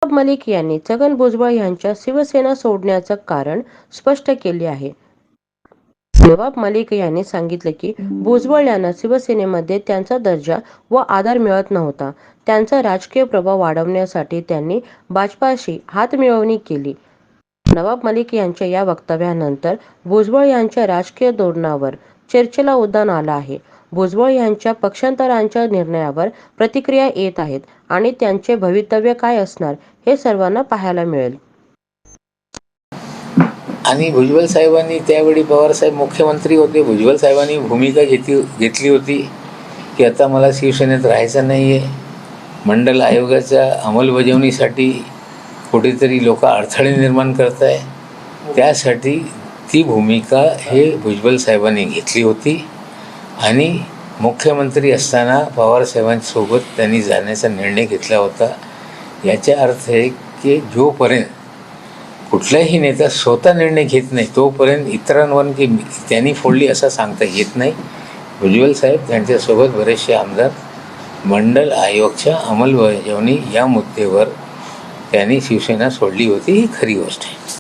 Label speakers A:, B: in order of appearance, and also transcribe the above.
A: नवाब मलिक यांनी छगन भुजबळ यांच्या शिवसेना सोडण्याचं कारण स्पष्ट केले आहे. नवाब मलिक यांनी सांगितले की भुजबळ यांना शिवसेनेमध्ये त्यांचा दर्जा व आधार मिळत नव्हता. त्यांचा राजकीय प्रभाव वाढवण्यासाठी त्यांनी भाजपाशी हातमिळवणी केली. नवाब मलिक यांच्या या वक्तव्यानंतर भुजबळ यांच्या राजकीय धोरणावर चर्चेला उधाण आलं आहे. भुजबळ यांच्या पक्षांतराच्या निर्णयावर प्रतिक्रिया येत आहेत आणि त्यांचे भवितव्य काय असणार हे सर्वांना पाहायला मिळेल.
B: आणि भुजबळ साहेबांनी त्यावेळी पवारसाहेब मुख्यमंत्री होते. भुजबळ साहेबांनी भूमिका घेतली होती की आता मला शिवसेनेत राहायचं नाही आहे. मंडल आयोगाच्या अंमलबजावणीसाठी कुठेतरी लोक अडथळे निर्माण करत आहे. त्यासाठी ती भूमिका हे भुजबळ साहेबांनी घेतली होती आणि मुख्यमंत्री असताना पवारसाहेबांसोबत त्यांनी जाण्याचा निर्णय घेतला होता. याचा अर्थ आहे की जोपर्यंत कुठलाही नेता स्वतः निर्णय घेत नाही तोपर्यंत इतरांवर की त्यांनी फोडली असं सांगता येत नाही. भुजबळ साहेब त्यांच्यासोबत बरेचसे आमदार मंडल आयोगच्या अंमलबजावणी या मुद्द्यावर त्यांनी शिवसेना सोडली होती, ही खरी गोष्ट आहे.